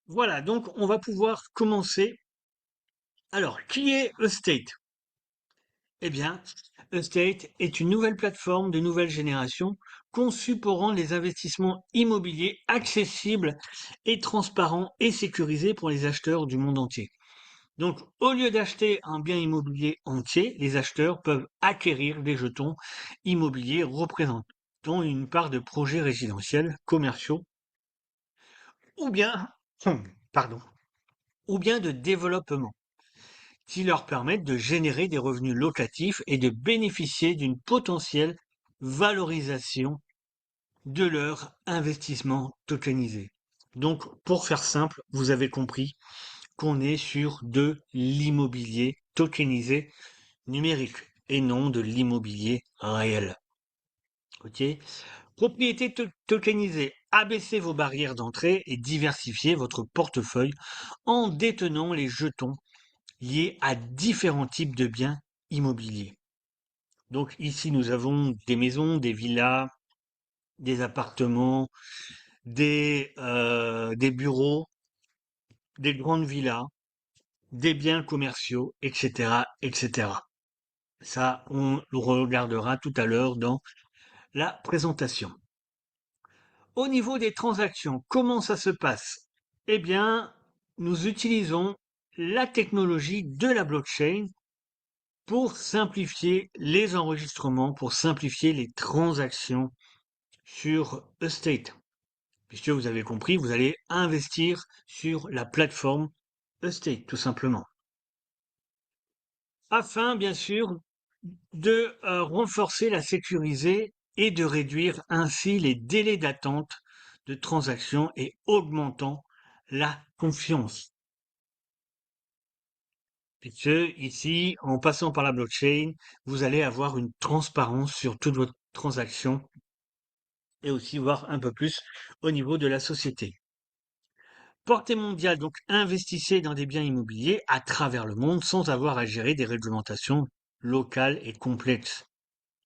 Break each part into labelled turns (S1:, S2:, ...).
S1: Voilà, donc on va pouvoir commencer. Alors, qui est Estate? Eh bien, Estate est une nouvelle plateforme de nouvelle génération conçue pour rendre les investissements immobiliers accessibles et transparents et sécurisés pour les acheteurs du monde entier. Donc, au lieu d'acheter un bien immobilier entier, les acheteurs peuvent acquérir des jetons immobiliers représentant une part de projets résidentiels, commerciaux ou bien, pardon, ou bien de développement, qui leur permettent de générer des revenus locatifs et de bénéficier d'une potentielle valorisation de leur investissement tokenisé. Donc, pour faire simple, vous avez compris qu'on est sur de l'immobilier tokenisé numérique et non de l'immobilier réel. Ok? Propriété tokenisée. Abaissez vos barrières d'entrée et diversifiez votre portefeuille en détenant les jetons liés à différents types de biens immobiliers. Donc ici, nous avons des maisons, des villas, des appartements, des bureaux, des grandes villas, des biens commerciaux, etc., etc. Ça, on le regardera tout à l'heure dans la présentation. Au niveau des transactions, comment ça se passe? Eh bien, nous utilisons la technologie de la blockchain pour simplifier les enregistrements, pour simplifier les transactions sur Estate. Puisque vous avez compris, vous allez investir sur la plateforme Estate, tout simplement. Afin, bien sûr, de renforcer la sécurité et de réduire ainsi les délais d'attente de transactions et augmentant la confiance. Puisque ici, en passant par la blockchain, vous allez avoir une transparence sur toute votre transaction et aussi voir un peu plus au niveau de la société. Portée mondiale, donc investissez dans des biens immobiliers à travers le monde sans avoir à gérer des réglementations locales et complexes.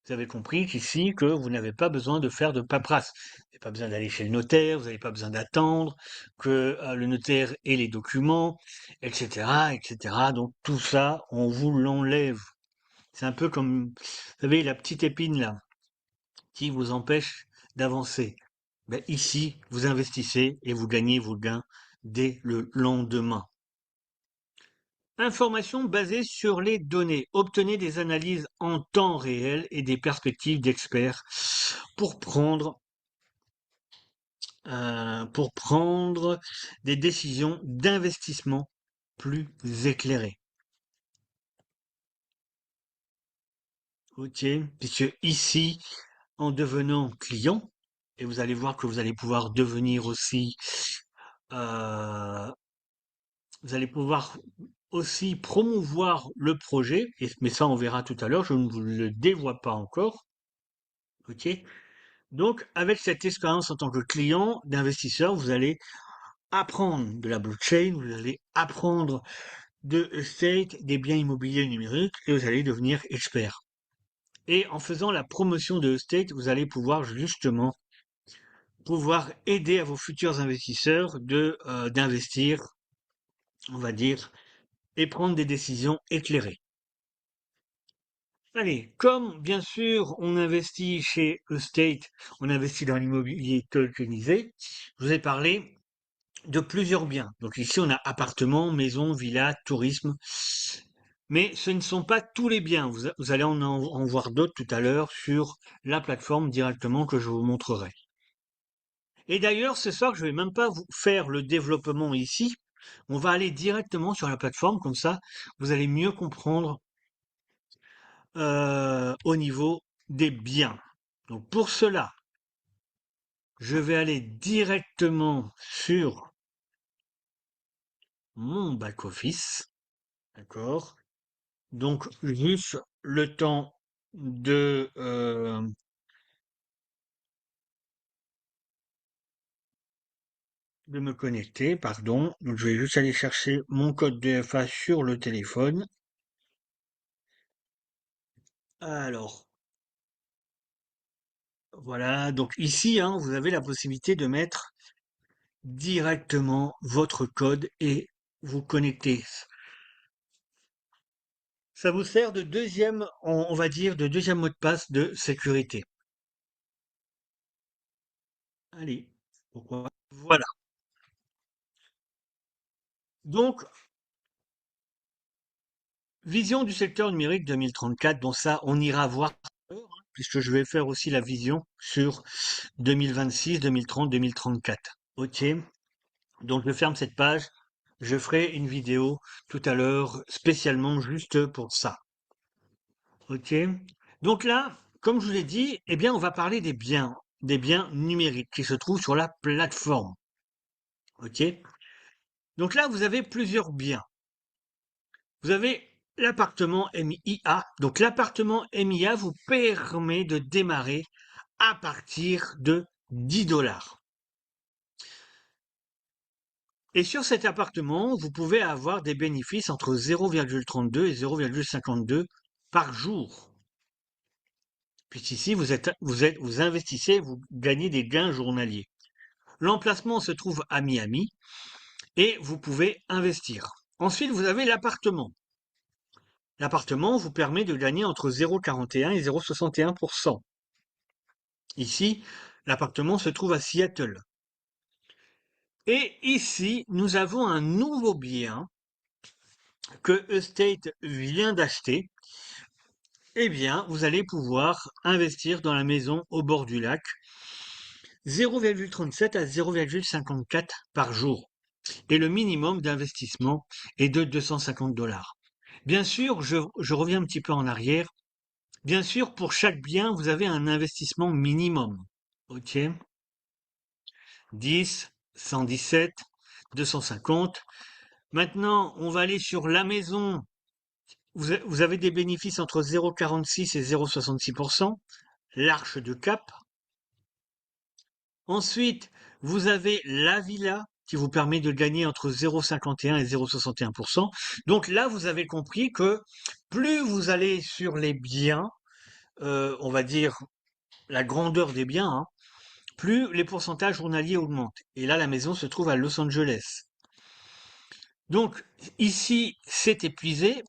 S1: Vous avez compris qu'ici, que vous n'avez pas besoin de faire de paperasse. Vous n'avez pas besoin d'aller chez le notaire, vous n'avez pas besoin d'attendre que le notaire ait les documents, etc., etc. Donc tout ça, on vous l'enlève. C'est un peu comme, vous savez, la petite épine là, qui vous empêche d'avancer. Ben, ici, vous investissez et vous gagnez vos gains dès le lendemain. Informations basées sur les données. Obtenez des analyses en temps réel et des perspectives d'experts pour prendre des décisions d'investissement plus éclairées. Ok, puisque ici, en devenant client, et vous allez voir que vous allez pouvoir devenir aussi, euh, vous allez pouvoir aussi promouvoir le projet, mais ça on verra tout à l'heure, je ne vous le dévoile pas encore. Ok, donc avec cette expérience en tant que client, d'investisseur, vous allez apprendre de la blockchain, vous allez apprendre de estate, des biens immobiliers numériques, et vous allez devenir expert. Et en faisant la promotion de estate, vous allez pouvoir justement pouvoir aider à vos futurs investisseurs d'investir, on va dire, et prendre des décisions éclairées. Allez, comme bien sûr on investit chez Estate, on investit dans l'immobilier tokenisé, je vous ai parlé de plusieurs biens. Donc ici on a appartements, maisons, villas, tourisme. Mais ce ne sont pas tous les biens. Vous allez en voir d'autres tout à l'heure sur la plateforme directement que je vous montrerai. Et d'ailleurs, ce soir, je vais même pas vous faire le développement ici. On va aller directement sur la plateforme, comme ça, vous allez mieux comprendre au niveau des biens. Donc pour cela, je vais aller directement sur mon back-office. D'accord? Donc juste le temps de me connecter, pardon. Donc je vais juste aller chercher mon code DFA sur le téléphone. Alors, voilà. Donc ici, hein, vous avez la possibilité de mettre directement votre code et vous connectez. Ça vous sert de deuxième, on va dire, de deuxième mot de passe de sécurité. Allez, pourquoi? Voilà. Donc, vision du secteur numérique 2034, bon ça, on ira voir, puisque je vais faire aussi la vision sur 2026, 2030, 2034. Ok, donc je ferme cette page. Je ferai une vidéo tout à l'heure spécialement juste pour ça. Ok, donc là, comme je vous l'ai dit, eh bien, on va parler des biens numériques qui se trouvent sur la plateforme. Ok, donc là, vous avez plusieurs biens. Vous avez l'appartement MIA. Donc l'appartement MIA vous permet de démarrer à partir de 10 dollars. Et sur cet appartement, vous pouvez avoir des bénéfices entre 0,32 et 0,52 par jour. Puisqu'ici, vous investissez, vous gagnez des gains journaliers. L'emplacement se trouve à Miami et vous pouvez investir. Ensuite, vous avez l'appartement. L'appartement vous permet de gagner entre 0,41 et 0,61%. Ici, l'appartement se trouve à Seattle. Et ici, nous avons un nouveau bien que Estate vient d'acheter. Eh bien, vous allez pouvoir investir dans la maison au bord du lac 0,37 à 0,54 par jour. Et le minimum d'investissement est de 250 dollars. Bien sûr, je reviens un petit peu en arrière. Bien sûr, pour chaque bien, vous avez un investissement minimum. OK? 10, 117, 250. Maintenant, on va aller sur la maison. Vous avez des bénéfices entre 0,46 et 0,66%. L'Arche de Cap. Ensuite, vous avez la villa qui vous permet de gagner entre 0,51 et 0,61%. Donc là, vous avez compris que plus vous allez sur les biens, on va dire la grandeur des biens, hein, plus les pourcentages journaliers augmentent. Et là, la maison se trouve à Los Angeles. Donc ici, c'est épuisé.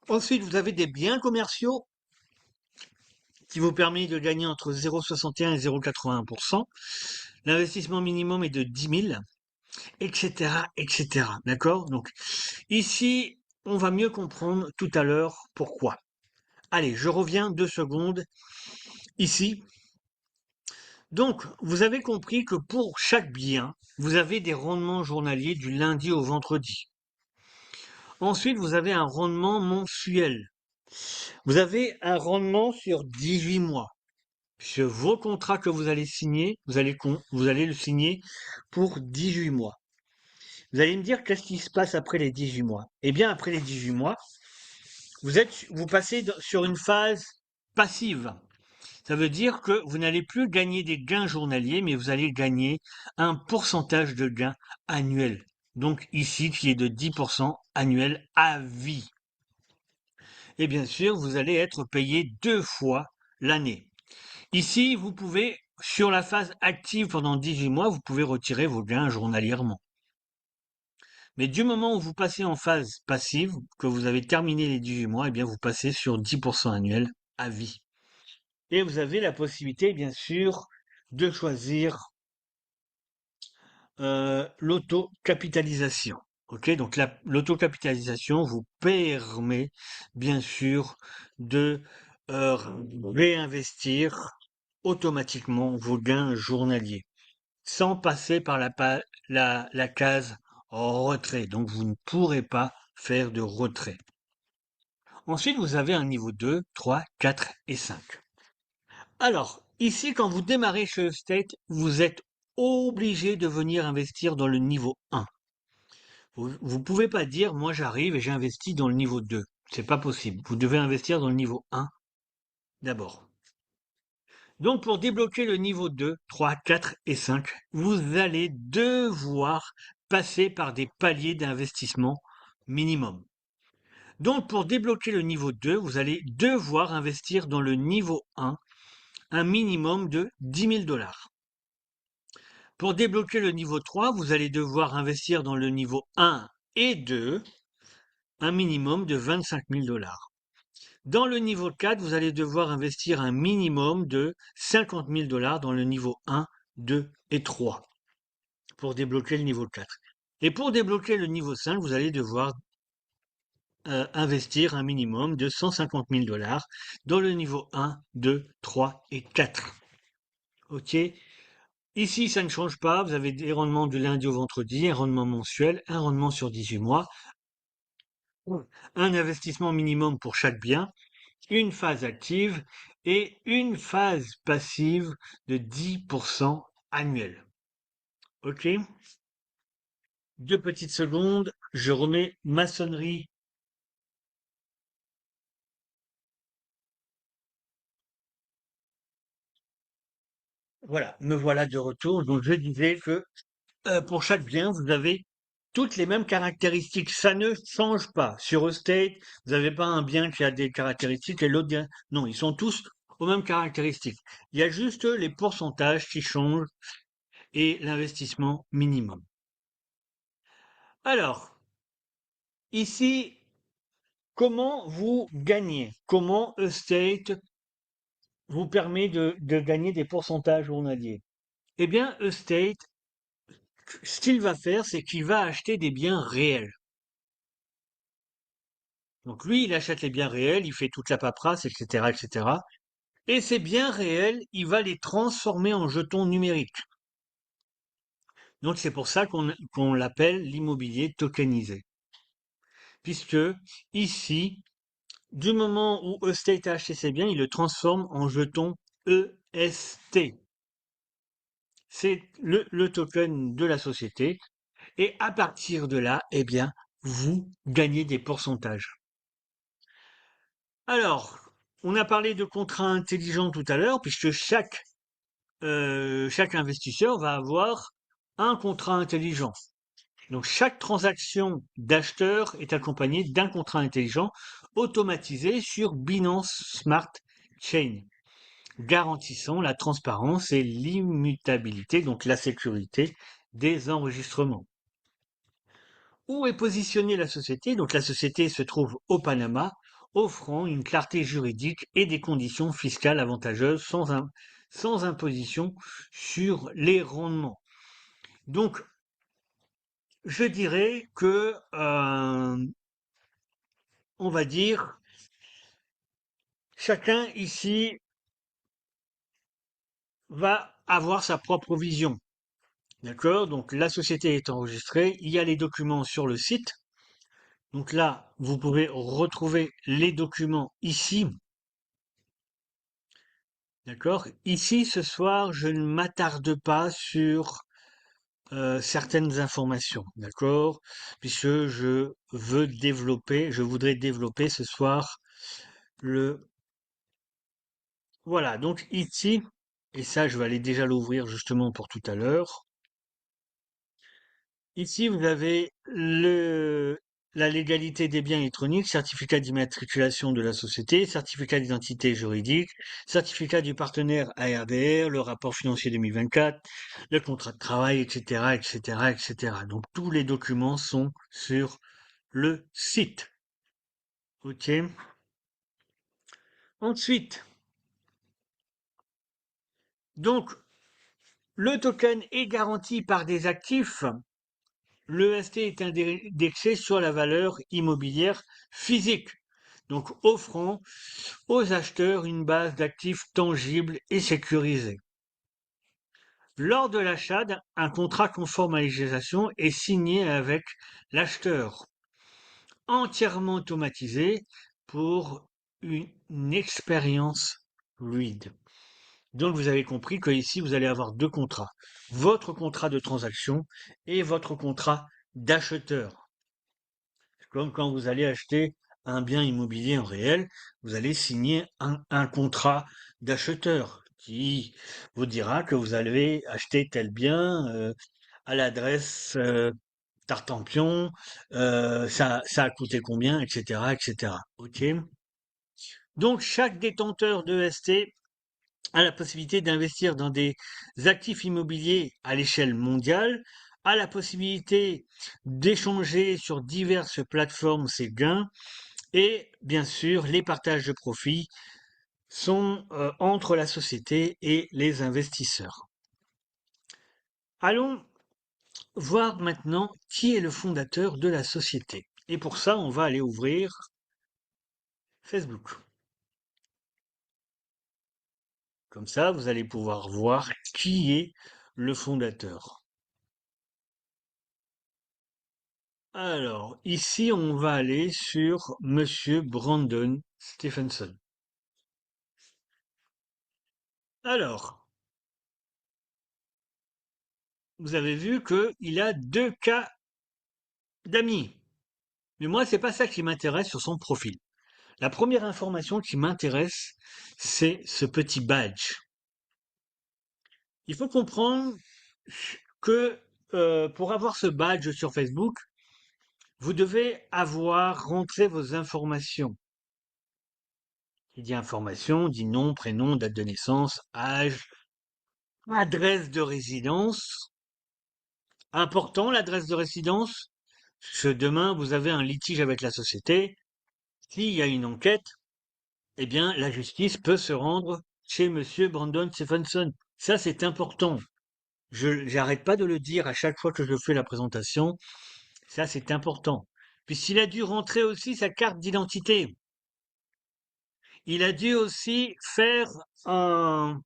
S1: Ensuite, vous avez des biens commerciaux qui vous permettent de gagner entre 0,61 et 0,81%. L'investissement minimum est de 10 000, etc., etc. D'accord? Donc ici, on va mieux comprendre tout à l'heure pourquoi. Allez, je reviens 2 secondes ici. Donc, vous avez compris que pour chaque bien, vous avez des rendements journaliers du lundi au vendredi. Ensuite, vous avez un rendement mensuel. Vous avez un rendement sur 18 mois. Sur vos contrats que vous allez signer, vous allez le signer pour 18 mois. Vous allez me dire qu'est-ce qui se passe après les 18 mois? Eh bien, après les 18 mois, vous passez sur une phase passive. Ça veut dire que vous n'allez plus gagner des gains journaliers, mais vous allez gagner un pourcentage de gain annuel. Donc ici, qui est de 10% annuel à vie. Et bien sûr, vous allez être payé 2 fois l'année. Ici, vous pouvez, sur la phase active pendant 18 mois, vous pouvez retirer vos gains journalièrement. Mais du moment où vous passez en phase passive, que vous avez terminé les 18 mois, eh bien vous passez sur 10% annuel à vie. Et vous avez la possibilité, bien sûr, de choisir l'autocapitalisation. Ok, donc l'autocapitalisation vous permet, bien sûr, de euh, réinvestir automatiquement vos gains journaliers, sans passer par la case retrait. Donc vous ne pourrez pas faire de retrait. Ensuite, vous avez un niveau 2, 3, 4 et 5. Alors, ici, quand vous démarrez chez Estate, vous êtes obligé de venir investir dans le niveau 1. Vous ne pouvez pas dire, moi j'arrive et j'investis dans le niveau 2. C'est pas possible. Vous devez investir dans le niveau 1 d'abord. Donc pour débloquer le niveau 2, 3, 4 et 5, vous allez devoir passer par des paliers d'investissement minimum. Donc pour débloquer le niveau 2, vous allez devoir investir dans le niveau 1 un minimum de 10 000 dollars. Pour débloquer le niveau 3, vous allez devoir investir dans le niveau 1 et 2 un minimum de 25 000 dollars. Dans le niveau 4, vous allez devoir investir un minimum de 50 000 dollars dans le niveau 1, 2 et 3 pour débloquer le niveau 4. Et pour débloquer le niveau 5, vous allez devoir investir un minimum de 150 000 dollars dans le niveau 1, 2, 3 et 4. OK? Ici, ça ne change pas. Vous avez des rendements du lundi au vendredi, un rendement mensuel, un rendement sur 18 mois, un investissement minimum pour chaque bien, une phase active et une phase passive de 10% annuel. OK? 2 petites secondes, je remets ma sonnerie. Voilà, me voilà de retour. Donc je disais que pour chaque bien, vous avez toutes les mêmes caractéristiques. Ça ne change pas. Sur Estate, vous n'avez pas un bien qui a des caractéristiques et l'autre bien. Non, ils sont tous aux mêmes caractéristiques. Il y a juste les pourcentages qui changent et l'investissement minimum. Alors, ici, comment vous gagnez? Comment Estate vous permet de gagner des pourcentages journaliers? Eh bien, Estate, ce qu'il va faire, c'est qu'il va acheter des biens réels. Donc lui, il achète les biens réels, il fait toute la paperasse, etc., etc. Et ces biens réels, il va les transformer en jetons numériques. Donc c'est pour ça qu'on l'appelle l'immobilier tokenisé. Puisque ici, du moment où Estate a acheté ses biens, il le transforme en jetons EST. C'est le token de la société. Et à partir de là, eh bien, vous gagnez des pourcentages. Alors, on a parlé de contrats intelligents tout à l'heure, puisque chaque investisseur va avoir un contrat intelligent. Donc, chaque transaction d'acheteur est accompagnée d'un contrat intelligent automatisé sur Binance Smart Chain, garantissant la transparence et l'immutabilité, donc la sécurité des enregistrements. Où est positionnée la société? Donc, la société se trouve au Panama, offrant une clarté juridique et des conditions fiscales avantageuses sans imposition sur les rendements. Donc, je dirais que, on va dire, chacun ici va avoir sa propre vision. D'accord? Donc, la société est enregistrée, il y a les documents sur le site. Donc là, vous pouvez retrouver les documents ici. D'accord? Ici, ce soir, je ne m'attarde pas sur certaines informations, d'accord? Puisque je voudrais développer ce soir le... Voilà, donc ici, et ça, je vais aller déjà l'ouvrir justement pour tout à l'heure. Ici, vous avez la légalité des biens électroniques, certificat d'immatriculation de la société, certificat d'identité juridique, certificat du partenaire ARDR, le rapport financier 2024, le contrat de travail, etc., etc., etc. Donc, tous les documents sont sur le site. OK? Ensuite, donc, le token est garanti par des actifs. L'EST est indexé sur la valeur immobilière physique, donc offrant aux acheteurs une base d'actifs tangibles et sécurisés. Lors de l'achat, un contrat conforme à la législation est signé avec l'acheteur, entièrement automatisé pour une expérience fluide. Donc vous avez compris que ici vous allez avoir deux contrats. Votre contrat de transaction et votre contrat d'acheteur. Comme quand vous allez acheter un bien immobilier en réel, vous allez signer un contrat d'acheteur qui vous dira que vous allez acheter tel bien à l'adresse Tartampion, ça a coûté combien, etc., etc. Ok. Donc chaque détenteur de ST a la possibilité d'investir dans des actifs immobiliers à l'échelle mondiale, a la possibilité d'échanger sur diverses plateformes ses gains et bien sûr les partages de profits sont entre la société et les investisseurs. Allons voir maintenant qui est le fondateur de la société. Et pour ça, on va aller ouvrir Facebook. Comme ça, vous allez pouvoir voir qui est le fondateur. Alors, ici, on va aller sur Monsieur Brandon Stephenson. Alors, vous avez vu qu'il a 2 cas d'amis. Mais moi, c'est pas ça qui m'intéresse sur son profil. La première information qui m'intéresse, c'est ce petit badge. Il faut comprendre que pour avoir ce badge sur Facebook, vous devez avoir rentré vos informations. Il dit information, dit nom, prénom, date de naissance, âge, adresse de résidence. Important, l'adresse de résidence, parce que demain vous avez un litige avec la société. S'il y a une enquête, eh bien la justice peut se rendre chez Monsieur Brandon Stephenson. Ça, c'est important. Je j'arrête pas de le dire à chaque fois que je fais la présentation. Ça, c'est important. Puis s'il a dû rentrer aussi sa carte d'identité. Il a dû aussi faire une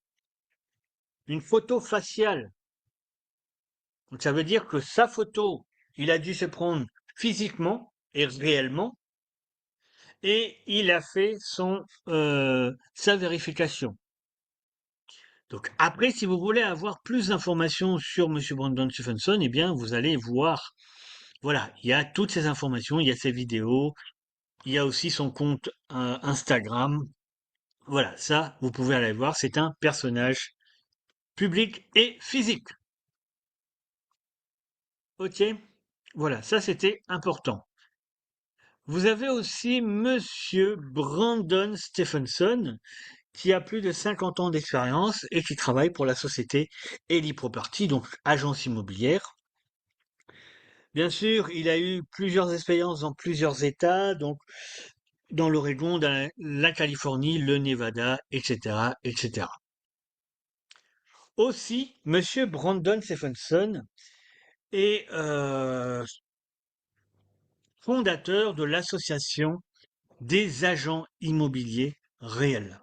S1: photo faciale. Donc ça veut dire que sa photo, il a dû se prendre physiquement et réellement, et il a fait sa vérification. Donc après, si vous voulez avoir plus d'informations sur Monsieur Brandon Stephenson, eh bien, vous allez voir. Voilà, il y a toutes ces informations, il y a ses vidéos, il y a aussi son compte Instagram. Voilà, ça, vous pouvez aller voir. C'est un personnage public et physique. Ok? Voilà, ça c'était important. Vous avez aussi Monsieur Brandon Stephenson, qui a plus de 50 ans d'expérience et qui travaille pour la société Ellie Property, donc agence immobilière. Bien sûr, il a eu plusieurs expériences dans plusieurs États, donc dans l'Oregon, dans la Californie, le Nevada, etc., etc. Aussi, Monsieur Brandon Stephenson est fondateur de l'association des agents immobiliers réels.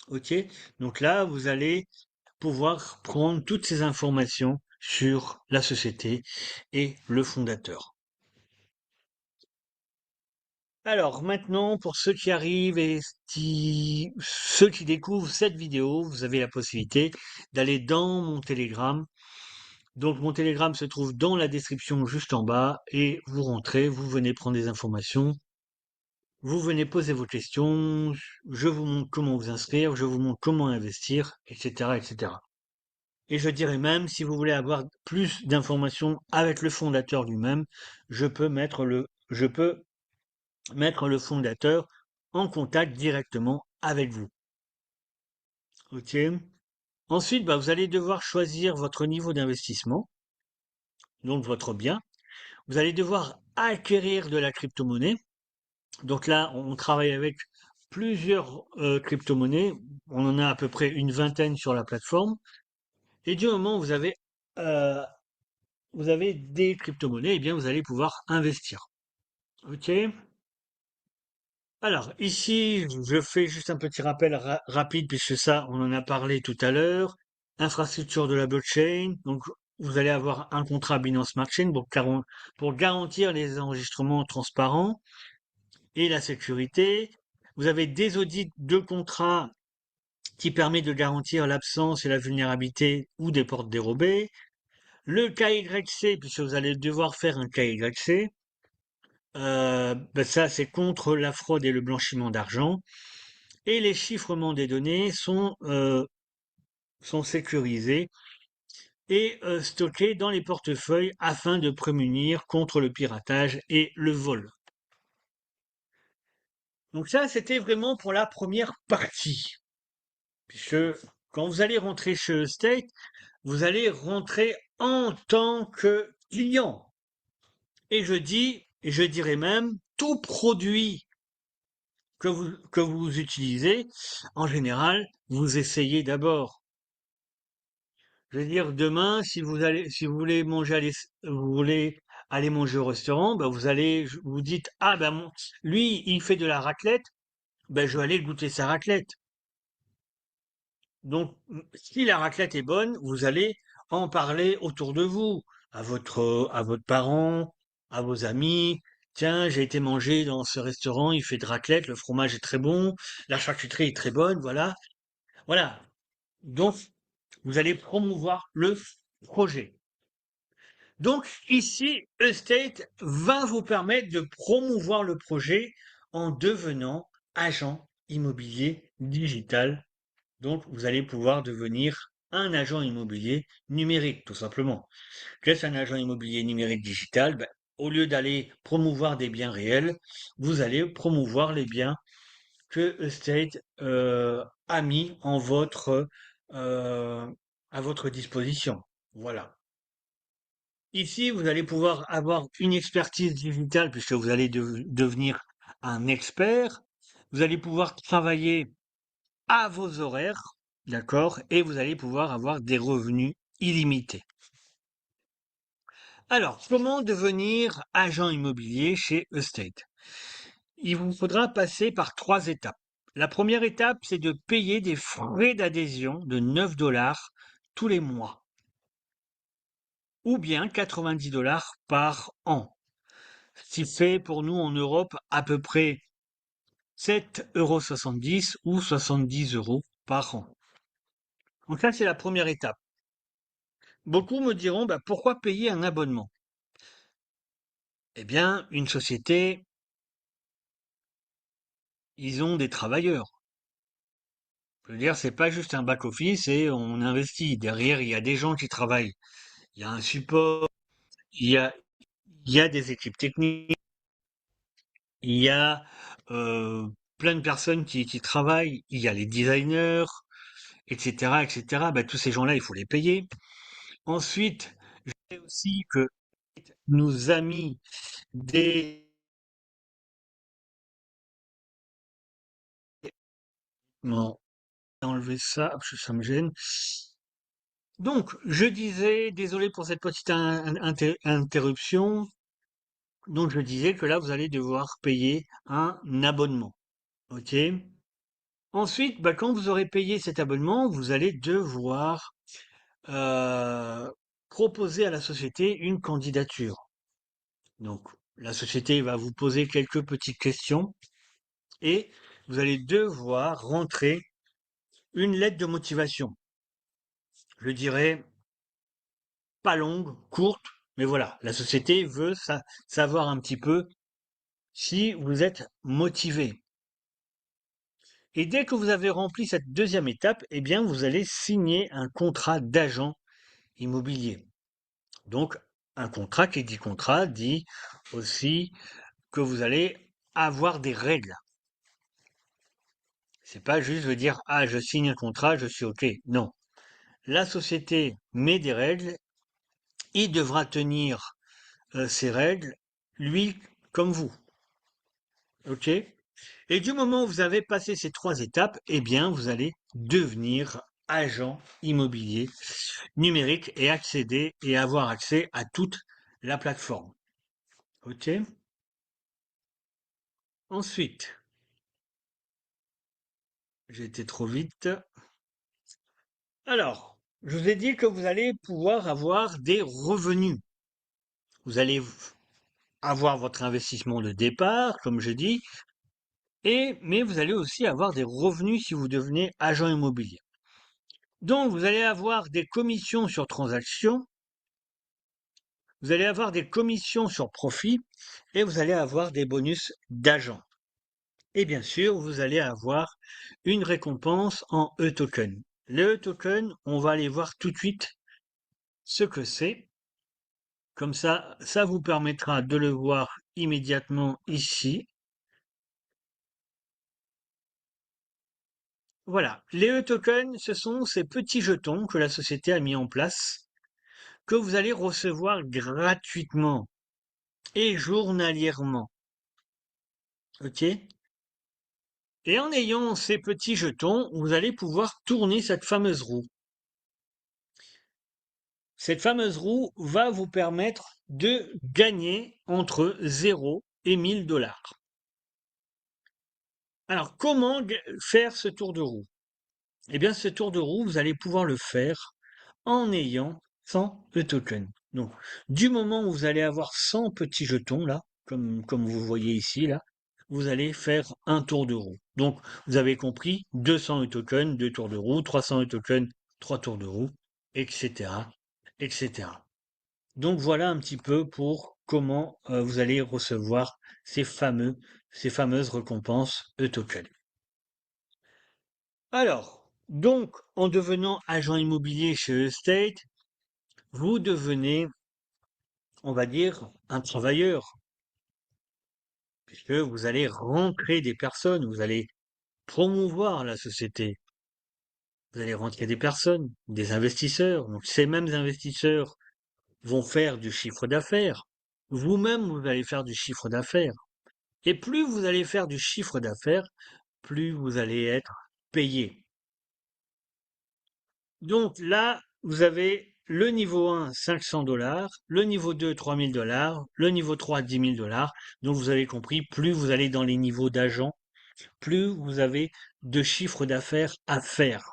S1: Ok? Donc là, vous allez pouvoir prendre toutes ces informations sur la société et le fondateur. Alors maintenant, pour ceux qui arrivent et ceux qui découvrent cette vidéo, vous avez la possibilité d'aller dans mon Telegram. Donc mon Telegram se trouve dans la description juste en bas et vous rentrez, vous venez prendre des informations, vous venez poser vos questions, je vous montre comment vous inscrire, je vous montre comment investir, etc., etc. Et je dirais même, si vous voulez avoir plus d'informations avec le fondateur lui-même, je peux mettre le fondateur en contact directement avec vous. Ok? Ensuite, bah, vous allez devoir choisir votre niveau d'investissement, donc votre bien. Vous allez devoir acquérir de la crypto-monnaie. Donc là, on travaille avec plusieurs crypto-monnaies. On en a à peu près une vingtaine sur la plateforme. Et du moment où euh, vous avez des crypto-monnaies, eh bien, vous allez pouvoir investir. OK? Alors, ici, je fais juste un petit rappel rapide, puisque ça, on en a parlé tout à l'heure. Infrastructure de la blockchain. Donc, vous allez avoir un contrat Binance Smart Chain pour garantir les enregistrements transparents et la sécurité. Vous avez des audits de contrats qui permettent de garantir l'absence et la vulnérabilité ou des portes dérobées. Le KYC, puisque vous allez devoir faire un KYC. Ben ça, c'est contre la fraude et le blanchiment d'argent. Et les chiffrements des données sont sécurisés et stockés dans les portefeuilles afin de prémunir contre le piratage et le vol. Donc ça, c'était vraiment pour la première partie. puisque quand vous allez rentrer chez State, vous allez rentrer en tant que client. Et je dirais même, tout produit que vous utilisez, en général, vous essayez d'abord. Je veux dire, demain, si vous voulez manger, vous voulez aller manger au restaurant, ben vous dites, ah ben lui, il fait de la raclette, ben je vais aller goûter sa raclette. Donc, si la raclette est bonne, vous allez en parler autour de vous, à votre parent, à vos amis. Tiens, j'ai été manger dans ce restaurant, il fait de raclette, le fromage est très bon, la charcuterie est très bonne, voilà. Voilà. Donc, vous allez promouvoir le projet. Donc, ici, Estate va vous permettre de promouvoir le projet en devenant agent immobilier digital. Donc, vous allez pouvoir devenir un agent immobilier numérique, tout simplement. Qu'est-ce qu'un agent immobilier numérique digital? Ben, au lieu d'aller promouvoir des biens réels, vous allez promouvoir les biens que Estate a mis euh, à votre disposition. Voilà. Ici, vous allez pouvoir avoir une expertise digitale puisque vous allez devenir un expert. Vous allez pouvoir travailler à vos horaires, d'accord, et vous allez pouvoir avoir des revenus illimités. Alors, comment devenir agent immobilier chez Estate? Il vous faudra passer par 3 étapes. La première étape, c'est de payer des frais d'adhésion de 9 $ tous les mois, ou bien 90 $ par an, ce qui fait pour nous en Europe à peu près 7,70 € ou 70 € par an. Donc ça, c'est la première étape. Beaucoup me diront, bah, pourquoi payer un abonnement? Eh bien, une société, ils ont des travailleurs. Je veux dire, c'est pas juste un back-office et on investit. Derrière, il y a des gens qui travaillent. Il y a un support, il y a, il y a des équipes techniques, il y a plein de personnes qui travaillent, il y a les designers, etc., etc. Ben, tous ces gens-là, il faut les payer. Ensuite, je sais aussi que nous a mis des... Non, enlever ça, parce que ça me gêne. Donc, je disais, désolé pour cette petite interruption, donc je disais que là, vous allez devoir payer un abonnement. OK? Ensuite, bah, quand vous aurez payé cet abonnement, vous allez devoir euh, proposer à la société une candidature. Donc, la société va vous poser quelques petites questions et vous allez devoir rentrer une lettre de motivation. Je dirais pas longue, courte, mais voilà, la société veut savoir un petit peu si vous êtes motivé. Et dès que vous avez rempli cette deuxième étape, eh bien, vous allez signer un contrat d'agent immobilier. Donc, un contrat qui dit contrat dit aussi que vous allez avoir des règles. C'est pas juste de dire, ah, je signe un contrat, je suis OK. Non. La société met des règles, il devra tenir ces règles, lui comme vous. OK? Et du moment où vous avez passé ces 3 étapes, eh bien, vous allez devenir agent immobilier numérique et accéder et avoir accès à toute la plateforme. OK? Ensuite, j'ai été trop vite. Alors, je vous ai dit que vous allez pouvoir avoir des revenus. Vous allez avoir votre investissement de départ, comme je dis, mais vous allez aussi avoir des revenus si vous devenez agent immobilier. Donc, vous allez avoir des commissions sur transactions, vous allez avoir des commissions sur profit et vous allez avoir des bonus d'agent. Et bien sûr, vous allez avoir une récompense en e-token. Le e-token, on va aller voir tout de suite ce que c'est. Comme ça vous permettra de le voir immédiatement ici. Voilà, les e-tokens, ce sont ces petits jetons que la société a mis en place, que vous allez recevoir gratuitement et journalièrement. OK? Et en ayant ces petits jetons, vous allez pouvoir tourner cette fameuse roue. Cette fameuse roue va vous permettre de gagner entre 0 et 1000 $. Alors, comment faire ce tour de roue? Eh bien, ce tour de roue, vous allez pouvoir le faire en ayant 100 e-tokens. Donc, du moment où vous allez avoir 100 petits jetons, là, comme vous voyez ici, là, vous allez faire un tour de roue. Donc, vous avez compris, 200 e-tokens, 2 tours de roue, 300 e-tokens, 3 tours de roue, etc., etc. Donc, voilà un petit peu pour comment vous allez recevoir ces fameuses récompenses e-tokens. Alors, donc, en devenant agent immobilier chez Estate, vous devenez, on va dire, un travailleur, puisque vous allez rentrer des personnes, vous allez promouvoir la société, vous allez rentrer des personnes, des investisseurs. Donc, ces mêmes investisseurs vont faire du chiffre d'affaires. Vous-même, vous allez faire du chiffre d'affaires. Et plus vous allez faire du chiffre d'affaires, plus vous allez être payé. Donc là, vous avez le niveau 1, 500 $, le niveau 2, 3000 $, le niveau 3, 10 000 $. Donc vous avez compris, plus vous allez dans les niveaux d'agents, plus vous avez de chiffre d'affaires à faire.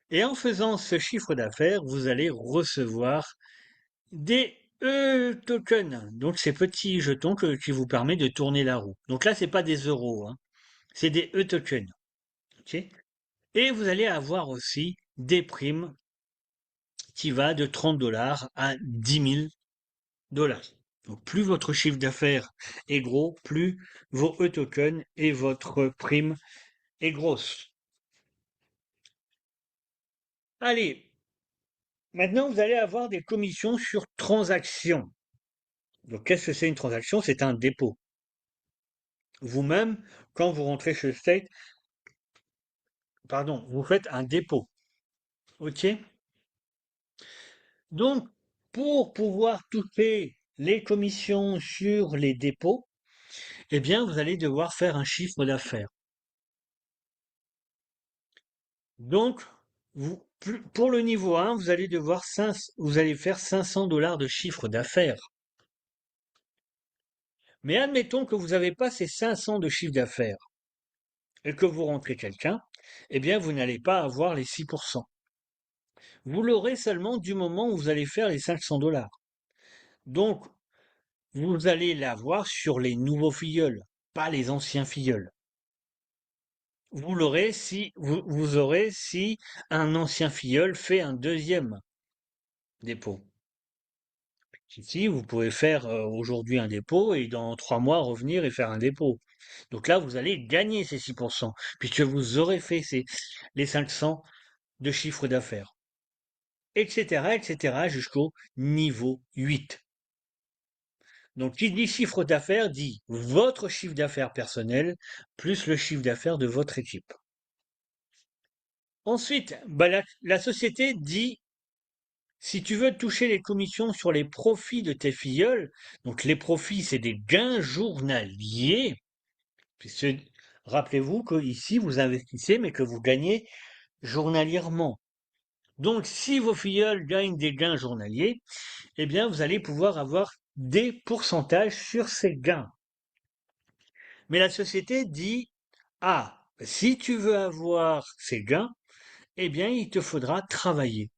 S1: Et en faisant ce chiffre d'affaires, vous allez recevoir des e-tokens, donc ces petits jetons qui vous permettent de tourner la roue. Donc là, c'est pas des euros, hein, c'est des e-tokens. Ok. Et vous allez avoir aussi des primes qui va de 30 $ à 10 000 $. Donc plus votre chiffre d'affaires est gros, plus vos e-tokens et votre prime est grosse. Allez, maintenant vous allez avoir des commissions sur transaction. Donc qu'est-ce que c'est une transaction? C'est un dépôt. Vous-même, quand vous rentrez chez State, pardon, vous faites un dépôt. OK? Donc, pour pouvoir toucher les commissions sur les dépôts, eh bien, vous allez devoir faire un chiffre d'affaires. Donc, pour le niveau 1, vous allez faire 500 $ de chiffre d'affaires. Mais admettons que vous n'avez pas ces 500 de chiffre d'affaires et que vous rentrez quelqu'un, eh bien, vous n'allez pas avoir les 6%. Vous l'aurez seulement du moment où vous allez faire les 500 $. Donc, vous allez l'avoir sur les nouveaux filleuls, pas les anciens filleuls. Vous aurez si un ancien filleul fait un deuxième dépôt. Ici, vous pouvez faire aujourd'hui un dépôt et dans 3 mois revenir et faire un dépôt. Donc là, vous allez gagner ces 6%, puisque vous aurez fait les 500 de chiffre d'affaires, etc., jusqu'au niveau 8. Donc, qui dit chiffre d'affaires dit votre chiffre d'affaires personnel plus le chiffre d'affaires de votre équipe. Ensuite, bah, la société dit si tu veux toucher les commissions sur les profits de tes filleuls, donc les profits, c'est des gains journaliers, puisque rappelez-vous que ici vous investissez, mais que vous gagnez journalièrement. Donc, si vos filleuls gagnent des gains journaliers, eh bien, vous allez pouvoir avoir des pourcentages sur ces gains. Mais la société dit, ah, si tu veux avoir ces gains, eh bien, il te faudra travailler.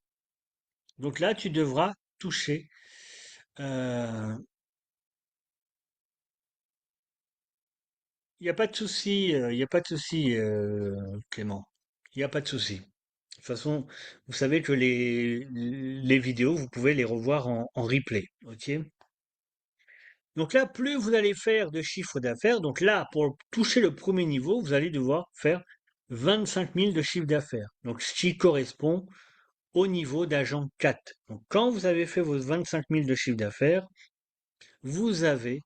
S1: Donc là, tu devras toucher euh, il n'y a pas de souci, il n'y a pas de souci, Clément. Il n'y a pas de souci. De toute façon, vous savez que les vidéos, vous pouvez les revoir en replay. OK? Donc là, plus vous allez faire de chiffre d'affaires, donc là, pour toucher le premier niveau, vous allez devoir faire 25 000 de chiffre d'affaires. Donc, ce qui correspond au niveau d'agent 4. Donc, quand vous avez fait vos 25 000 de chiffre d'affaires, vous avez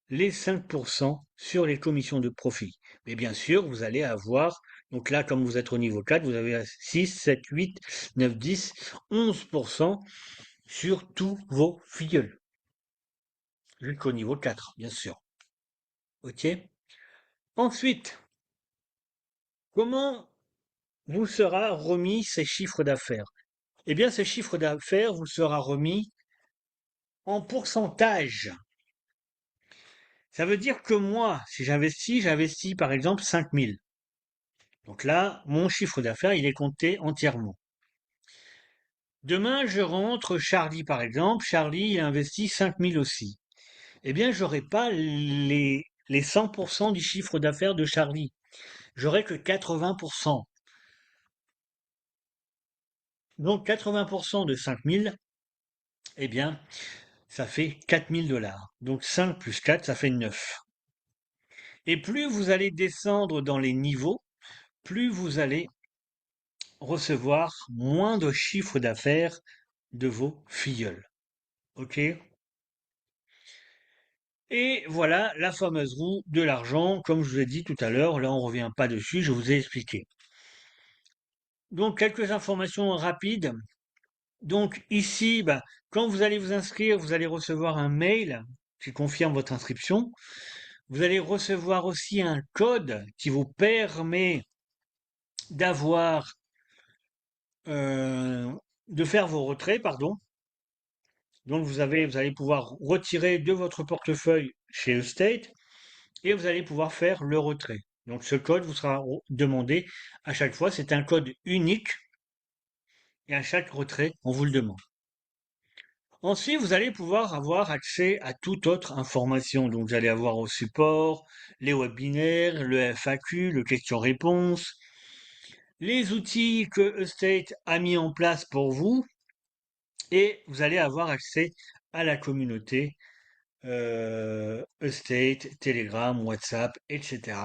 S1: les 5% sur les commissions de profit. Mais bien sûr, vous allez avoir Donc là, comme vous êtes au niveau 4, vous avez 6, 7, 8, 9, 10, 11% sur tous vos filleuls. Jusqu'au niveau 4, bien sûr. OK? Ensuite, comment vous sera remis ces chiffres d'affaires? Eh bien, ces chiffres d'affaires vous sera remis en pourcentage. Ça veut dire que moi, si j'investis par exemple 5 000. Donc là, mon chiffre d'affaires, il est compté entièrement. Demain, je rentre Charlie, par exemple. Charlie, il investit 5 000 aussi. Eh bien, j'aurai pas les 100% du chiffre d'affaires de Charlie. J'aurai que 80%. Donc, 80% de 5 000, eh bien, ça fait 4 000 $. Donc, 5 plus 4, ça fait 9. Et plus vous allez descendre dans les niveaux, plus vous allez recevoir moins de chiffre d'affaires de vos filleuls. OK? Et voilà la fameuse roue de l'argent, comme je vous ai dit tout à l'heure. Là, on ne revient pas dessus, je vous ai expliqué. Donc, quelques informations rapides. Donc, ici, quand vous allez vous inscrire, vous allez recevoir un mail qui confirme votre inscription. Vous allez recevoir aussi un code qui vous permet d'avoir, euh, de faire vos retraits, pardon. Donc, vous allez pouvoir retirer de votre portefeuille chez Estate et vous allez pouvoir faire le retrait. Donc ce code vous sera demandé à chaque fois. C'est un code unique et à chaque retrait, on vous le demande. Ensuite, vous allez pouvoir avoir accès à toute autre information. Donc vous allez avoir au support, les webinaires, le FAQ, le question-réponse, les outils que Estate a mis en place pour vous et vous allez avoir accès à la communauté Estate, Telegram, WhatsApp, etc.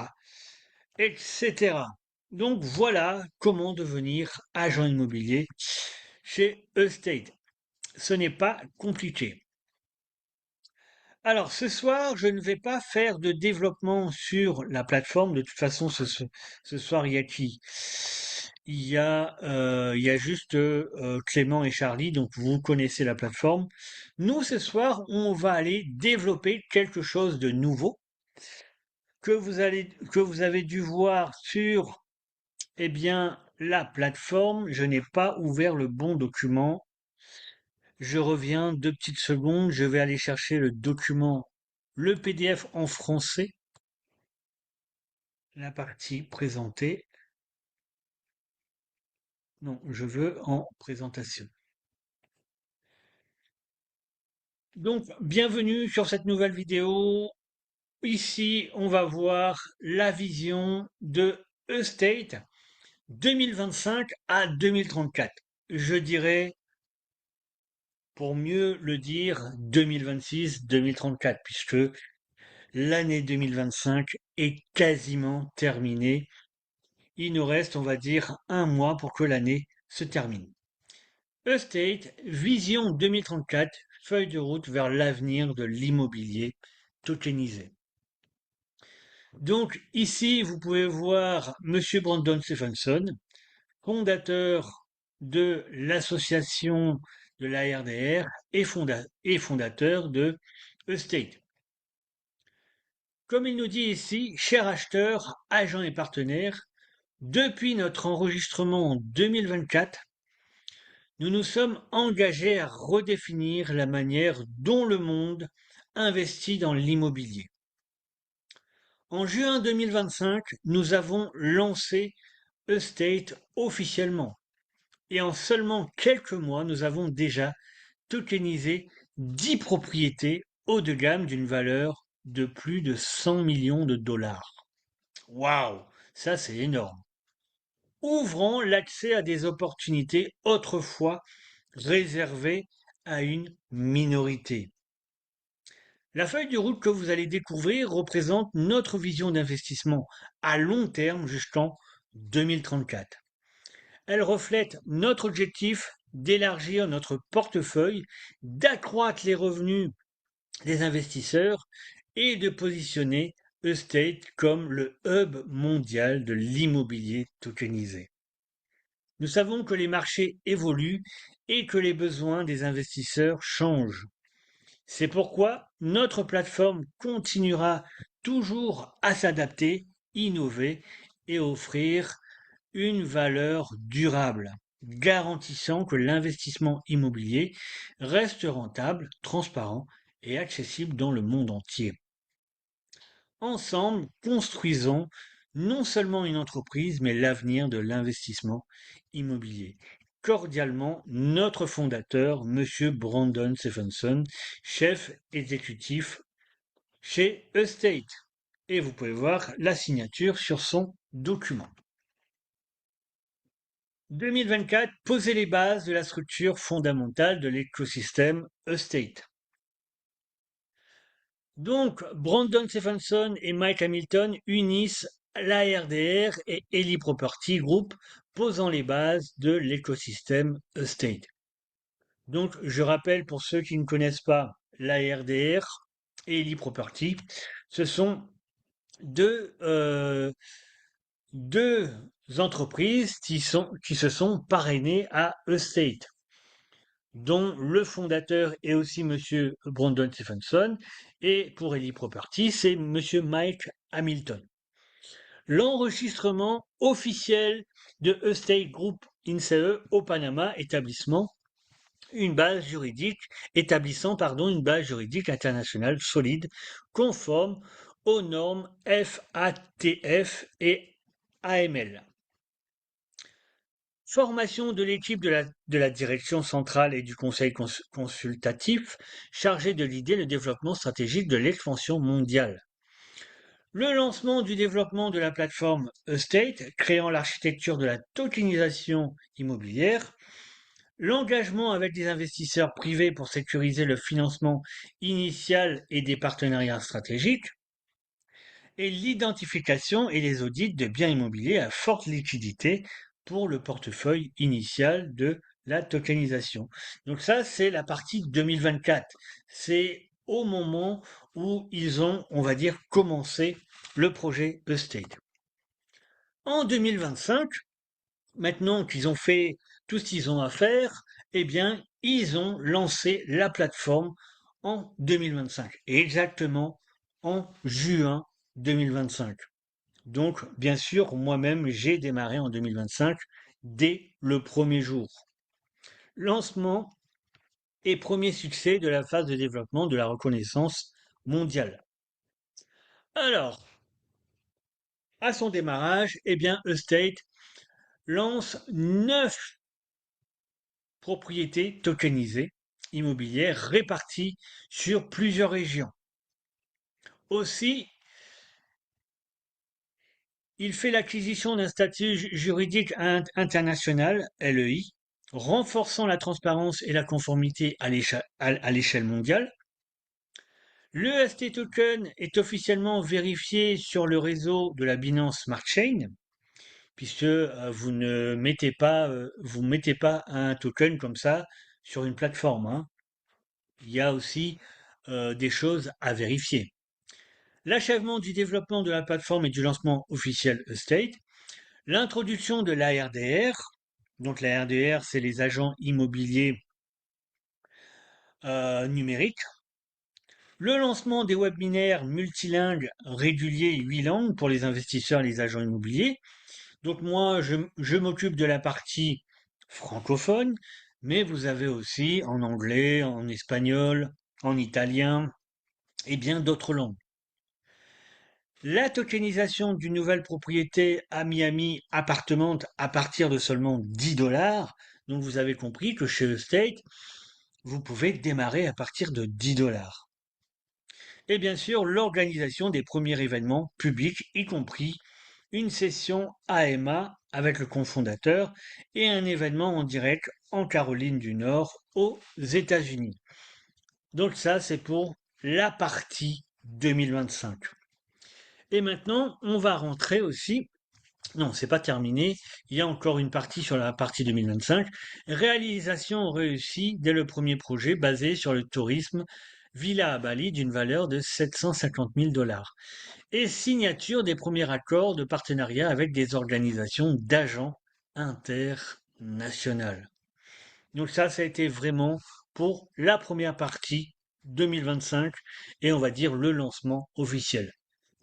S1: etc. Donc voilà comment devenir agent immobilier chez Estate. Ce n'est pas compliqué. Alors ce soir, je ne vais pas faire de développement sur la plateforme. De toute façon, ce soir, il y a qui? Il y a juste Clément et Charlie, donc vous connaissez la plateforme. Nous, ce soir, on va aller développer quelque chose de nouveau que vous avez dû voir sur la plateforme. Je n'ai pas ouvert le bon document. Je reviens 2 petites secondes. Je vais aller chercher le document, le PDF en français, la partie présentée. Non, je veux en présentation. Donc, bienvenue sur cette nouvelle vidéo. Ici, on va voir la vision de Estate 2025 à 2034. Je dirais, pour mieux le dire, 2026-2034, puisque l'année 2025 est quasiment terminée. Il nous reste, on va dire, un mois pour que l'année se termine. Estate, vision 2034, feuille de route vers l'avenir de l'immobilier tokenisé. Donc ici, vous pouvez voir Monsieur Brandon Stephenson, fondateur de l'association de la RDR et fondateur de Estate. Comme il nous dit ici, chers acheteurs, agents et partenaires, depuis notre enregistrement en 2024, nous nous sommes engagés à redéfinir la manière dont le monde investit dans l'immobilier. En juin 2025, nous avons lancé Estate officiellement. Et en seulement quelques mois, nous avons déjà tokenisé 10 propriétés haut de gamme d'une valeur de plus de 100 millions de dollars. Waouh, ça c'est énorme. Ouvrant l'accès à des opportunités autrefois réservées à une minorité. La feuille de route que vous allez découvrir représente notre vision d'investissement à long terme jusqu'en 2034. Elle reflète notre objectif d'élargir notre portefeuille, d'accroître les revenus des investisseurs et de positionner Estate comme le hub mondial de l'immobilier tokenisé. Nous savons que les marchés évoluent et que les besoins des investisseurs changent. C'est pourquoi notre plateforme continuera toujours à s'adapter, innover et offrir une valeur durable, garantissant que l'investissement immobilier reste rentable, transparent et accessible dans le monde entier. Ensemble, construisons non seulement une entreprise, mais l'avenir de l'investissement immobilier. Cordialement, notre fondateur, Monsieur Brandon Stephenson, chef exécutif chez Estate. Et vous pouvez voir la signature sur son document. 2024, poser les bases de la structure fondamentale de l'écosystème Estate. Donc, Brandon Stephenson et Mike Hamilton unissent l'ARDR et Ellie Property Group, posant les bases de l'écosystème Estate. Donc, je rappelle pour ceux qui ne connaissent pas l'ARDR et Ellie Property, ce sont deux entreprises qui se sont parrainées à Estate, dont le fondateur est aussi Monsieur Brandon Stephenson, et pour Ellie Property, c'est Monsieur Mike Hamilton. L'enregistrement officiel de Estate Group INSEE au Panama établissant une base juridique internationale solide, conforme aux normes FATF et AML. Formation de l'équipe de la direction centrale et du conseil consultatif chargé de l'idée le développement stratégique de l'expansion mondiale. Le lancement du développement de la plateforme Estate, créant l'architecture de la tokenisation immobilière, l'engagement avec des investisseurs privés pour sécuriser le financement initial et des partenariats stratégiques, et l'identification et les audits de biens immobiliers à forte liquidité pour le portefeuille initial de la tokenisation. Donc ça, c'est la partie 2024. C'est au moment où ils ont, on va dire, commencé le projet Estate. En 2025, maintenant qu'ils ont fait tout ce qu'ils ont à faire, eh bien, ils ont lancé la plateforme en 2025, et exactement en juin 2025. Donc, bien sûr, moi-même, j'ai démarré en 2025 dès le premier jour. Lancement et premier succès de la phase de développement de la reconnaissance mondiale. Alors, à son démarrage, eh bien, Estate lance 9 propriétés tokenisées immobilières réparties sur plusieurs régions. Aussi, il fait l'acquisition d'un statut juridique international, LEI, renforçant la transparence et la conformité à l'échelle mondiale. Le ST Token est officiellement vérifié sur le réseau de la Binance Smart Chain, puisque vous mettez pas un token comme ça sur une plateforme, hein. Il y a aussi des choses à vérifier. L'achèvement du développement de la plateforme et du lancement officiel Estate, l'introduction de l'ARDR, donc l'ARDR c'est les agents immobiliers numériques, le lancement des webinaires multilingues réguliers 8 langues pour les investisseurs et les agents immobiliers. Donc moi, je m'occupe de la partie francophone, mais vous avez aussi en anglais, en espagnol, en italien et bien d'autres langues. La tokenisation d'une nouvelle propriété à Miami Apartment à partir de seulement 10 dollars. Donc vous avez compris que chez Estate, vous pouvez démarrer à partir de 10 dollars. Et bien sûr, l'organisation des premiers événements publics, y compris une session AMA avec le cofondateur et un événement en direct en Caroline du Nord aux États-Unis. Donc ça, c'est pour la partie 2025. Et maintenant, on va rentrer aussi. Non, c'est pas terminé. Il y a encore une partie sur la partie 2025. Réalisation réussie dès le premier projet basé sur le tourisme villa à Bali d'une valeur de 750 000 dollars et signature des premiers accords de partenariat avec des organisations d'agents internationales. Donc ça a été vraiment pour la première partie 2025 et on va dire le lancement officiel.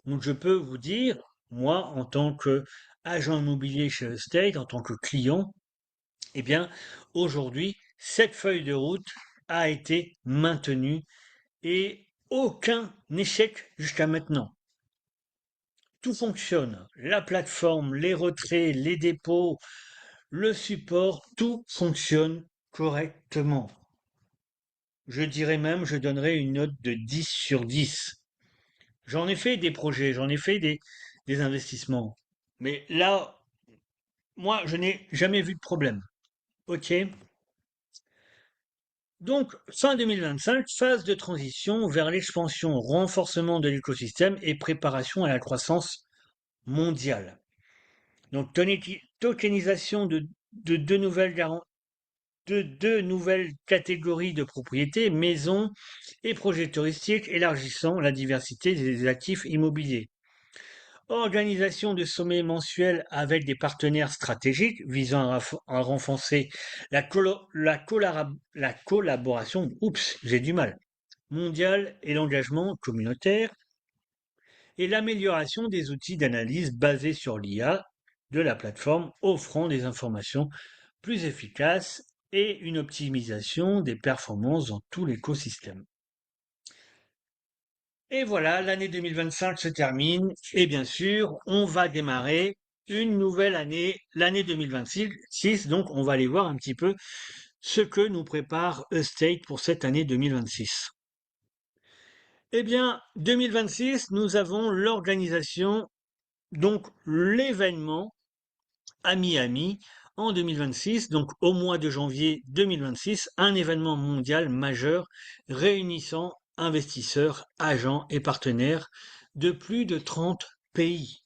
S1: Donc je peux vous dire, moi en tant que agent immobilier chez Estate, en tant que client, eh bien aujourd'hui cette feuille de route a été maintenue et aucun échec jusqu'à maintenant. Tout fonctionne. La plateforme, les retraits, les dépôts, le support, tout fonctionne correctement. Je dirais même, je donnerais une note de 10 sur 10. J'en ai fait des projets, j'en ai fait des investissements. Mais là, moi, je n'ai jamais vu de problème. OK? Donc, fin 2025, phase de transition vers l'expansion, renforcement de l'écosystème et préparation à la croissance mondiale. Donc, tokenisation de deux nouvelles catégories de propriétés, maisons et projets touristiques, élargissant la diversité des actifs immobiliers. Organisation de sommets mensuels avec des partenaires stratégiques visant à renforcer la collaboration, j'ai du mal, mondiale et l'engagement communautaire, et l'amélioration des outils d'analyse basés sur l'IA de la plateforme, offrant des informations plus efficaces et une optimisation des performances dans tout l'écosystème. Et voilà, l'année 2025 se termine et bien sûr, on va démarrer une nouvelle année, l'année 2026. Donc, on va aller voir un petit peu ce que nous prépare Estate pour cette année 2026. Eh bien, 2026, nous avons l'organisation, donc l'événement à Miami en 2026, donc au mois de janvier 2026, un événement mondial majeur réunissant investisseurs, agents et partenaires de plus de 30 pays.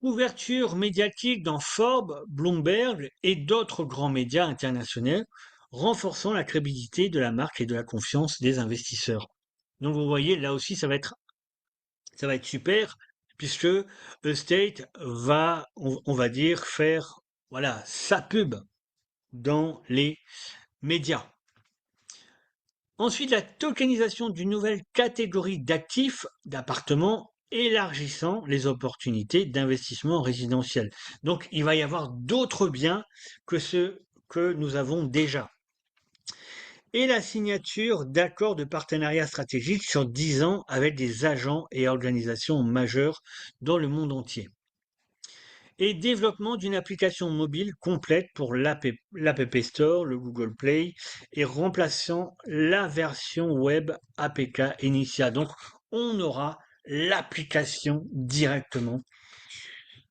S1: Ouverture médiatique dans Forbes, Bloomberg et d'autres grands médias internationaux, renforçant la crédibilité de la marque et de la confiance des investisseurs. Donc vous voyez, là aussi, ça va être super, puisque Estate va, on va dire, faire voilà, sa pub dans les médias. Ensuite, la tokenisation d'une nouvelle catégorie d'actifs, d'appartements, élargissant les opportunités d'investissement résidentiel. Donc, il va y avoir d'autres biens que ceux que nous avons déjà. Et la signature d'accords de partenariat stratégique sur 10 ans avec des agents et organisations majeures dans le monde entier. Et développement d'une application mobile complète pour l'App Store, le Google Play, et remplaçant la version web APK Initia. Donc, on aura l'application directement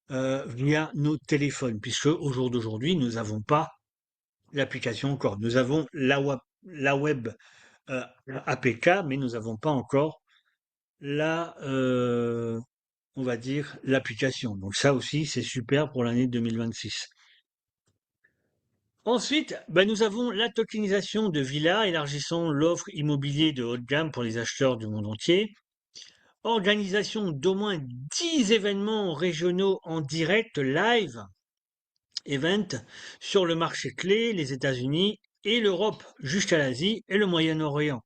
S1: via nos téléphones, puisque au jour d'aujourd'hui, nous n'avons pas l'application encore. Nous avons la web APK, mais nous n'avons pas encore la, on va dire, l'application. Donc ça aussi, c'est super pour l'année 2026. Ensuite, nous avons la tokenisation de villas, élargissant l'offre immobilier de haut de gamme pour les acheteurs du monde entier. Organisation d'au moins 10 événements régionaux en direct live, event, sur le marché clé, les États-Unis et l'Europe, jusqu'à l'Asie et le Moyen-Orient.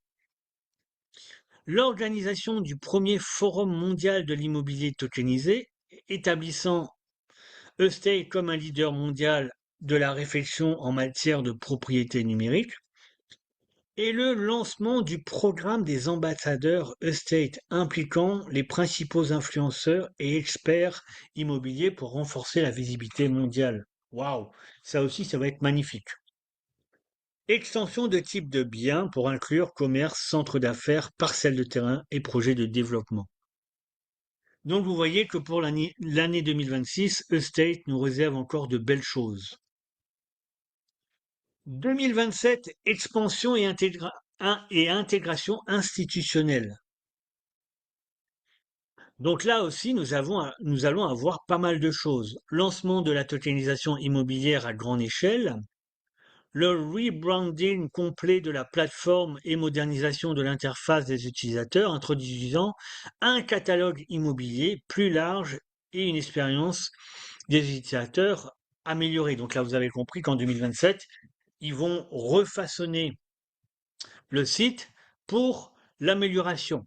S1: L'organisation du premier forum mondial de l'immobilier tokenisé, établissant Estate comme un leader mondial de la réflexion en matière de propriété numérique, et le lancement du programme des ambassadeurs Estate impliquant les principaux influenceurs et experts immobiliers pour renforcer la visibilité mondiale. Waouh, ça aussi, ça va être magnifique. Extension de type de biens pour inclure commerce, centre d'affaires, parcelles de terrain et projets de développement. Donc vous voyez que pour l'année 2026, Estate nous réserve encore de belles choses. 2027, expansion et intégration institutionnelle. Donc là aussi, nous allons avoir pas mal de choses. Lancement de la tokenisation immobilière à grande échelle, le rebranding complet de la plateforme et modernisation de l'interface des utilisateurs, introduisant un catalogue immobilier plus large et une expérience des utilisateurs améliorée. Donc là, vous avez compris qu'en 2027, ils vont refaçonner le site pour l'amélioration.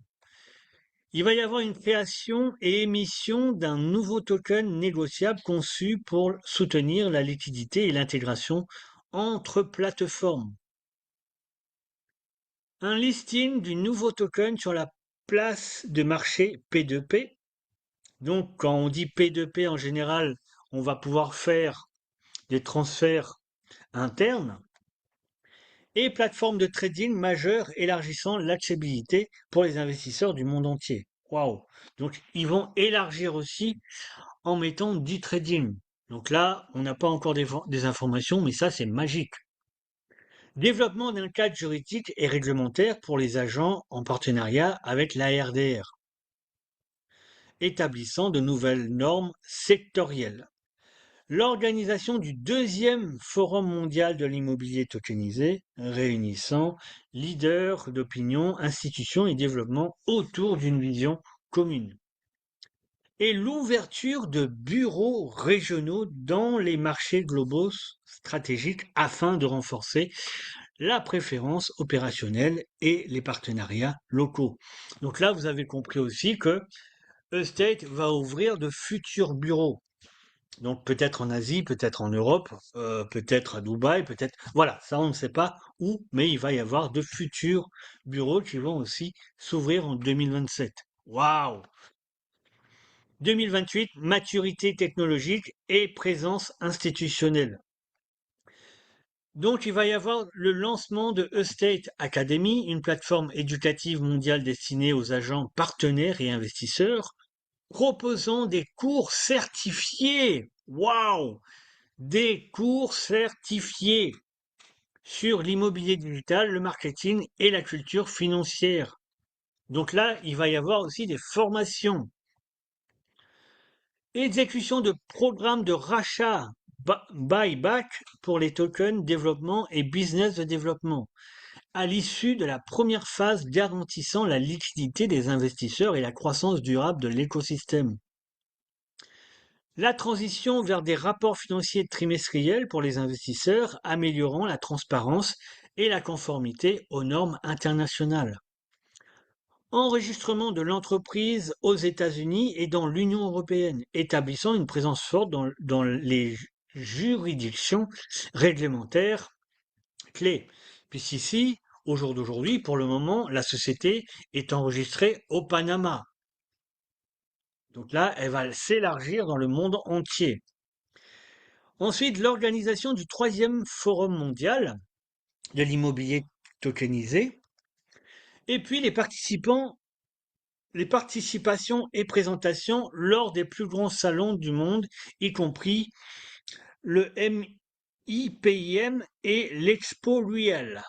S1: Il va y avoir une création et émission d'un nouveau token négociable conçu pour soutenir la liquidité et l'intégration entre plateformes. Un listing du nouveau token sur la place de marché P2P. Donc, quand on dit P2P en général, on va pouvoir faire des transferts internes et plateforme de trading majeure élargissant l'accessibilité pour les investisseurs du monde entier. Waouh! Donc, ils vont élargir aussi en mettant du trading. Donc là, on n'a pas encore des informations, mais ça, c'est magique. Développement d'un cadre juridique et réglementaire pour les agents en partenariat avec l'ARDR, établissant de nouvelles normes sectorielles. L'organisation du deuxième Forum mondial de l'immobilier tokenisé, réunissant leaders d'opinion, institutions et développement autour d'une vision commune. Et l'ouverture de bureaux régionaux dans les marchés globaux stratégiques afin de renforcer la préférence opérationnelle et les partenariats locaux. Donc là, vous avez compris aussi que Estate va ouvrir de futurs bureaux. Donc peut-être en Asie, peut-être en Europe, peut-être à Dubaï, peut-être... Voilà, ça on ne sait pas où, mais il va y avoir de futurs bureaux qui vont aussi s'ouvrir en 2027. Waouh! 2028, maturité technologique et présence institutionnelle. Donc, il va y avoir le lancement de Estate Academy, une plateforme éducative mondiale destinée aux agents partenaires et investisseurs, proposant des cours certifiés. Waouh! Des cours certifiés sur l'immobilier digital, le marketing et la culture financière. Donc là, il va y avoir aussi des formations. Exécution de programmes de rachat, buyback pour les tokens développement et business de développement, à l'issue de la première phase garantissant la liquidité des investisseurs et la croissance durable de l'écosystème. La transition vers des rapports financiers trimestriels pour les investisseurs, améliorant la transparence et la conformité aux normes internationales. Enregistrement de l'entreprise aux États-Unis et dans l'Union européenne, établissant une présence forte dans les juridictions réglementaires clés. Puisqu'ici, au jour d'aujourd'hui, pour le moment, la société est enregistrée au Panama. Donc là, elle va s'élargir dans le monde entier. Ensuite, l'organisation du troisième forum mondial de l'immobilier tokenisé. Et puis les participations et présentations lors des plus grands salons du monde, y compris le MIPIM et l'Expo Real,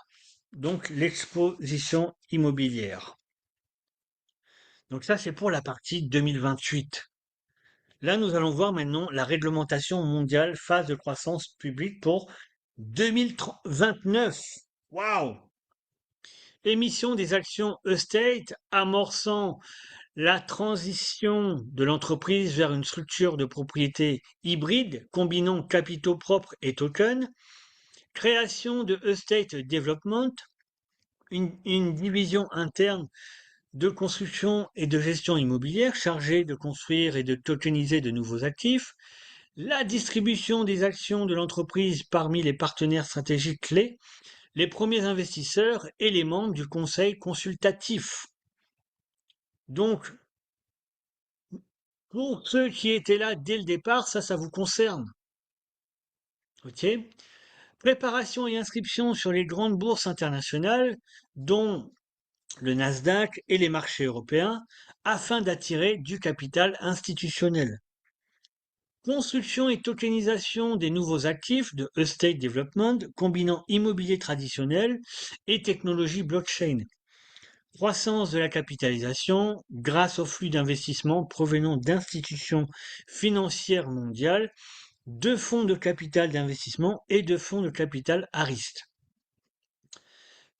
S1: donc l'exposition immobilière. Donc ça, c'est pour la partie 2028. Là, nous allons voir maintenant la réglementation mondiale phase de croissance publique pour 2029. Waouh! Émission des actions Estate amorçant la transition de l'entreprise vers une structure de propriété hybride combinant capitaux propres et tokens. Création de Estate Development, une division interne de construction et de gestion immobilière chargée de construire et de tokeniser de nouveaux actifs, la distribution des actions de l'entreprise parmi les partenaires stratégiques clés, les premiers investisseurs et les membres du conseil consultatif. Donc, pour ceux qui étaient là dès le départ, ça vous concerne. Ok? Préparation et inscription sur les grandes bourses internationales, dont le Nasdaq et les marchés européens, afin d'attirer du capital institutionnel. Construction et tokenisation des nouveaux actifs de Estate Development combinant immobilier traditionnel et technologie blockchain. Croissance de la capitalisation grâce au flux d'investissements provenant d'institutions financières mondiales de fonds de capital d'investissement et de fonds de capital à risque.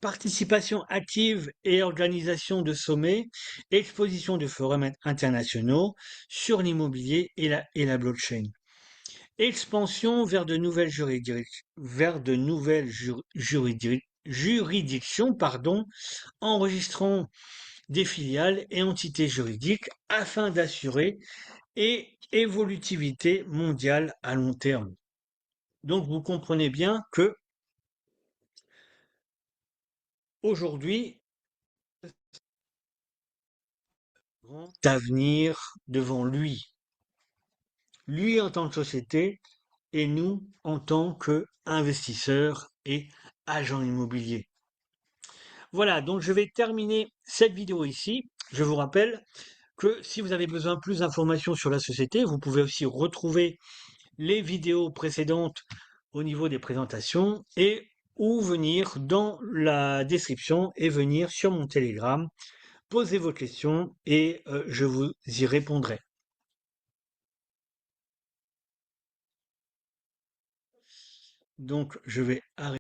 S1: Participation active et organisation de sommets, exposition de forums internationaux sur l'immobilier et la blockchain. Expansion vers de nouvelles juridictions, enregistrant des filiales et entités juridiques afin d'assurer et évolutivité mondiale à long terme. Donc vous comprenez bien que aujourd'hui, grand avenir devant lui. Lui en tant que société et nous en tant qu'investisseurs et agents immobiliers. Voilà, donc je vais terminer cette vidéo ici. Je vous rappelle que si vous avez besoin de plus d'informations sur la société, vous pouvez aussi retrouver les vidéos précédentes au niveau des présentations et ou venir dans la description et venir sur mon Telegram, poser vos questions et je vous y répondrai. Donc je vais arrêter.